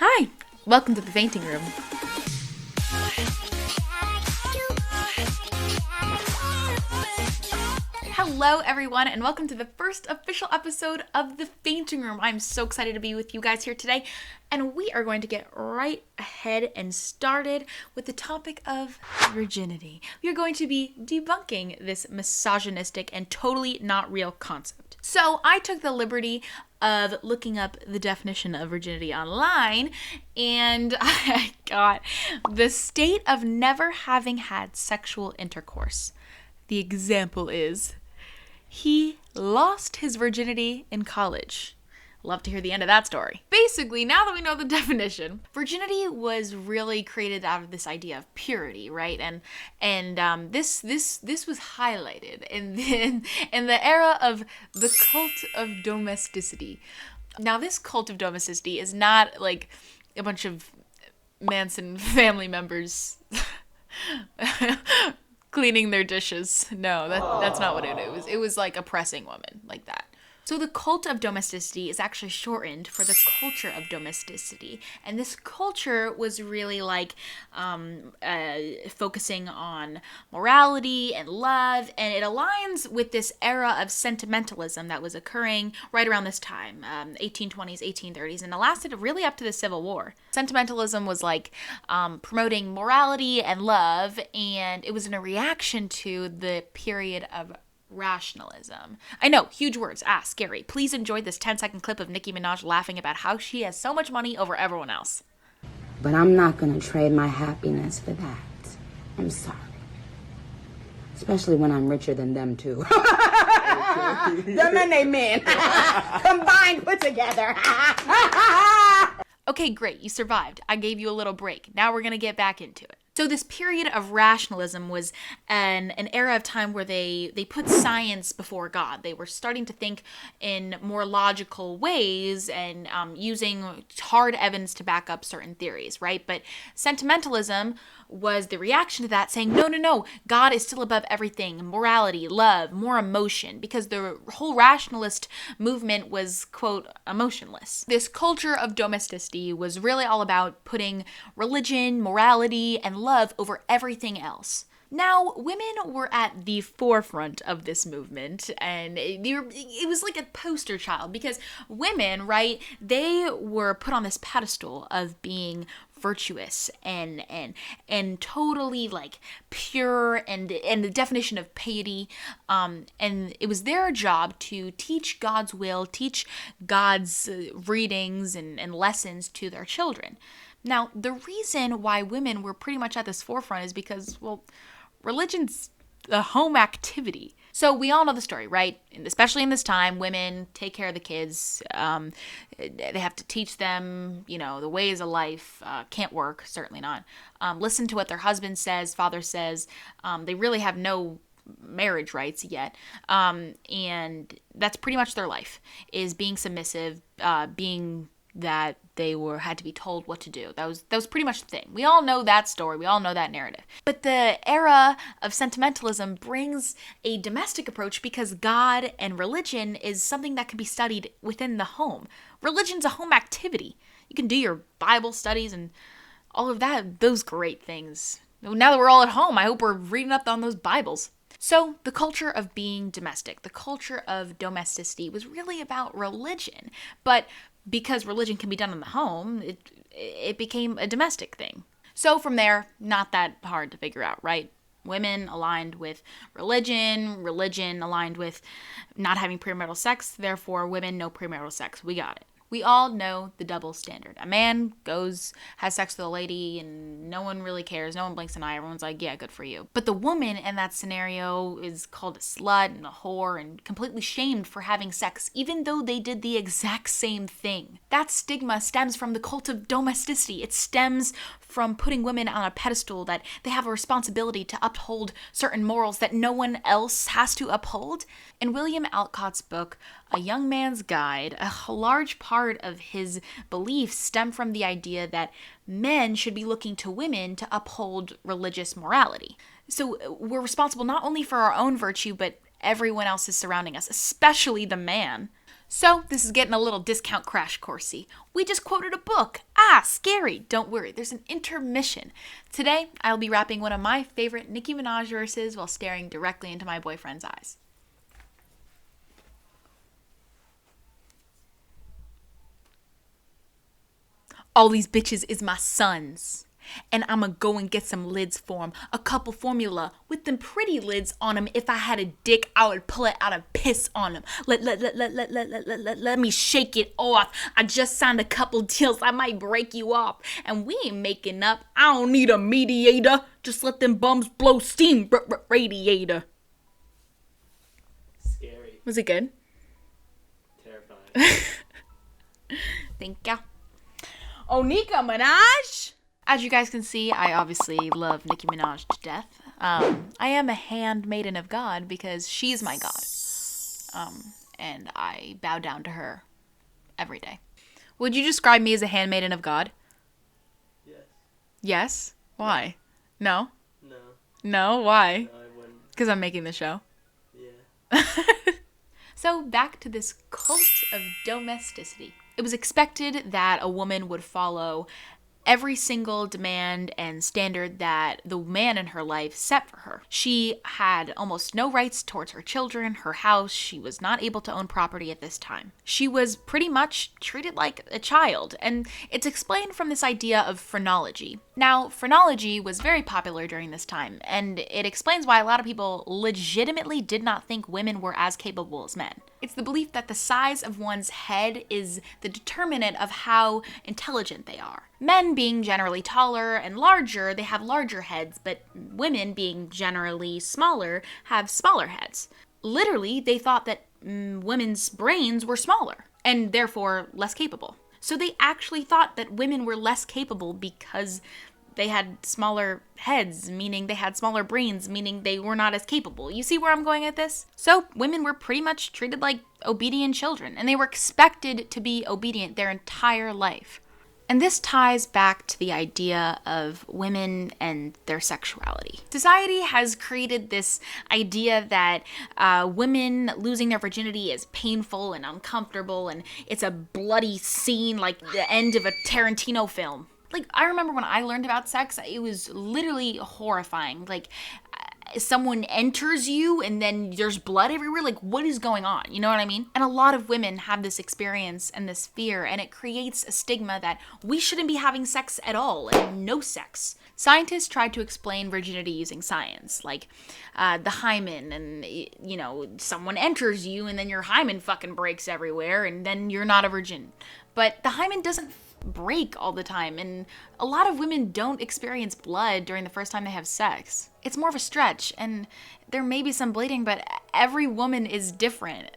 Hi, welcome to the fainting room. Hello everyone, and welcome to the first official episode of the fainting room. I'm so excited to be with you guys here today, and we are going to get right ahead and started with the topic of virginity. We are going to be debunking this misogynistic and totally not real concept. So I took the liberty of looking up the definition of virginity online, and I got the state of never having had sexual intercourse. The example is, he lost his virginity in college. Love to hear the end of that story. Basically, now that we know the definition, virginity was really created out of this idea of purity, right? And this was highlighted in the era of the cult of domesticity. Now, this cult of domesticity is not like a bunch of Manson family members cleaning their dishes. No, that's not what it was. It was like oppressing women like that. So the cult of domesticity is actually shortened for the culture of domesticity. And this culture was really like focusing on morality and love. And it aligns with this era of sentimentalism that was occurring right around this time, 1820s, 1830s. And it lasted really up to the Civil War. Sentimentalism was like promoting morality and love. And it was in a reaction to the period of rationalism. I know, huge words. Scary. Please enjoy this 10-second clip of Nicki Minaj laughing about how she has so much money over everyone else. But I'm not going to trade my happiness for that. I'm sorry. Especially when I'm richer than them, too. Them and they men. Combined, put together. Okay, great. You survived. I gave you a little break. Now we're going to get back into it. So this period of rationalism was an era of time where they put science before God. They were starting to think in more logical ways and using hard evidence to back up certain theories, right? But sentimentalism was the reaction to that, saying, no, God is still above everything. Morality, love, more emotion, because the whole rationalist movement was, quote, emotionless. This culture of domesticity was really all about putting religion, morality, and love over everything else. Now, women were at the forefront of this movement, and it was like a poster child, because women, right, they were put on this pedestal of being virtuous and totally like pure and the definition of piety, and it was their job to teach God's will, teach God's readings and lessons to their children. Now, the reason why women were pretty much at this forefront is because, well, religion's a home activity. So we all know the story, right? And especially in this time, women take care of the kids. They have to teach them, the ways of life. Can't work, certainly not. Listen to what their husband says, father says. They really have no marriage rights yet. And that's pretty much their life, is being submissive, being that they had to be told what to do. That was pretty much the thing. We all know that story. We all know that narrative. But the era of sentimentalism brings a domestic approach because God and religion is something that can be studied within the home. Religion's a home activity. You can do your Bible studies and all of that, those great things. Now that we're all at home, I hope we're reading up on those Bibles. So the culture of being domestic, the culture of domesticity was really about religion. But because religion can be done in the home, it became a domestic thing. So from there, not that hard to figure out, right? Women aligned with religion aligned with not having premarital sex, therefore women no premarital sex. We got it. We all know the double standard. A man has sex with a lady, and no one really cares. No one blinks an eye. Everyone's like, yeah, good for you. But the woman in that scenario is called a slut and a whore and completely shamed for having sex, even though they did the exact same thing. That stigma stems from the cult of domesticity. It stems from putting women on a pedestal that they have a responsibility to uphold certain morals that no one else has to uphold. In William Alcott's book, A Young Man's Guide, a large part of his beliefs stem from the idea that men should be looking to women to uphold religious morality. So we're responsible not only for our own virtue, but everyone else is surrounding us, especially the man. So this is getting a little discount crash coursey. We just quoted a book. scary. Don't worry, there's an intermission. Today, I'll be rapping one of my favorite Nicki Minaj verses while staring directly into my boyfriend's eyes. All these bitches is my sons. And I'ma go and get some lids for 'em. A couple formula with them pretty lids on 'em. If I had a dick, I would pull it out and piss on 'em. Let me shake it off. I just signed a couple deals. I might break you off. And we ain't making up. I don't need a mediator. Just let them bums blow steam, radiator. Scary. Was it good? Terrifying. Thank ya. Oh, Nicki Minaj! As you guys can see, I obviously love Nicki Minaj to death. I am a handmaiden of God because she's my God. And I bow down to her every day. Would you describe me as a handmaiden of God? Yes. Yes? Why? No? No. No? Why? No, I wouldn't. Because I'm making the show. Yeah. So back to this cult of domesticity. It was expected that a woman would follow every single demand and standard that the man in her life set for her. She had almost no rights towards her children, her house. She was not able to own property at this time. She was pretty much treated like a child, and it's explained from this idea of phrenology. Now, phrenology was very popular during this time, and it explains why a lot of people legitimately did not think women were as capable as men. It's the belief that the size of one's head is the determinant of how intelligent they are. Men being generally taller and larger, they have larger heads, but women being generally smaller have smaller heads. Literally, they thought that women's brains were smaller and therefore less capable. So they actually thought that women were less capable because they had smaller heads, meaning they had smaller brains, meaning they were not as capable. You see where I'm going at this? So women were pretty much treated like obedient children, and they were expected to be obedient their entire life. And this ties back to the idea of women and their sexuality. Society has created this idea that women losing their virginity is painful and uncomfortable, and it's a bloody scene like the end of a Tarantino film. Like, I remember when I learned about sex, it was literally horrifying. Like, someone enters you and then there's blood everywhere. Like, what is going on? You know what I mean? And a lot of women have this experience and this fear, and it creates a stigma that we shouldn't be having sex at all, and no sex. Scientists tried to explain virginity using science, like the hymen, and, you know, someone enters you and then your hymen fucking breaks everywhere, and then you're not a virgin. But the hymen doesn't break all the time, and a lot of women don't experience blood during the first time they have sex. It's more of a stretch, and there may be some bleeding, but every woman is different.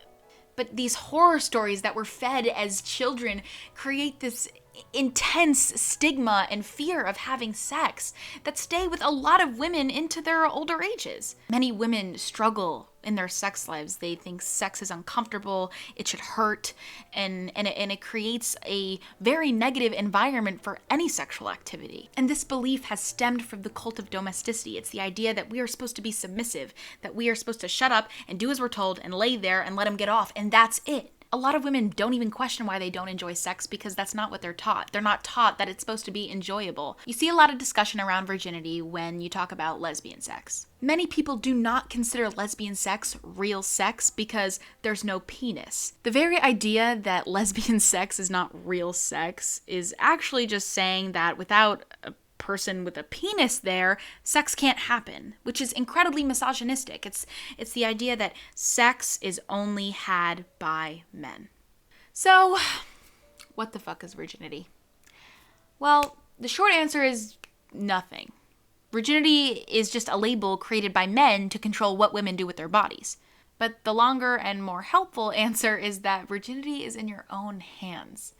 But these horror stories that were fed as children create this intense stigma and fear of having sex that stay with a lot of women into their older ages. Many women struggle in their sex lives. They think sex is uncomfortable, it should hurt, and it creates a very negative environment for any sexual activity. And this belief has stemmed from the cult of domesticity. It's the idea that we are supposed to be submissive, that we are supposed to shut up and do as we're told and lay there and let him get off, and that's it. A lot of women don't even question why they don't enjoy sex because that's not what they're taught. They're not taught that it's supposed to be enjoyable. You see a lot of discussion around virginity when you talk about lesbian sex. Many people do not consider lesbian sex real sex because there's no penis. The very idea that lesbian sex is not real sex is actually just saying that without a person with a penis there, sex can't happen, which is incredibly misogynistic. It's the idea that sex is only had by men. So, what the fuck is virginity? Well, the short answer is nothing. Virginity is just a label created by men to control what women do with their bodies. But the longer and more helpful answer is that virginity is in your own hands.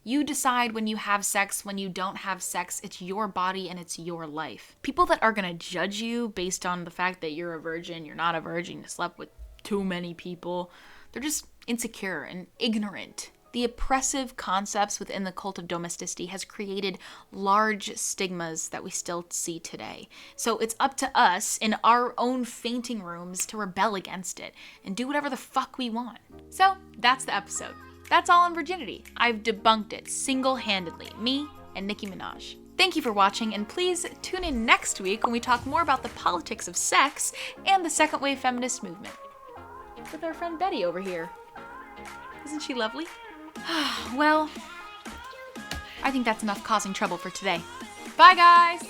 You decide when you have sex, when you don't have sex. It's your body and it's your life. People that are going to judge you based on the fact that you're a virgin, you're not a virgin, you slept with too many people, they're just insecure and ignorant. The oppressive concepts within the cult of domesticity has created large stigmas that we still see today. So it's up to us in our own fainting rooms to rebel against it and do whatever the fuck we want. So that's the episode. That's all on virginity. I've debunked it single-handedly. Me, and Nicki Minaj. Thank you for watching, and please tune in next week when we talk more about the politics of sex and the second wave feminist movement. With our friend Betty over here. Isn't she lovely? Well, I think that's enough causing trouble for today. Bye, guys!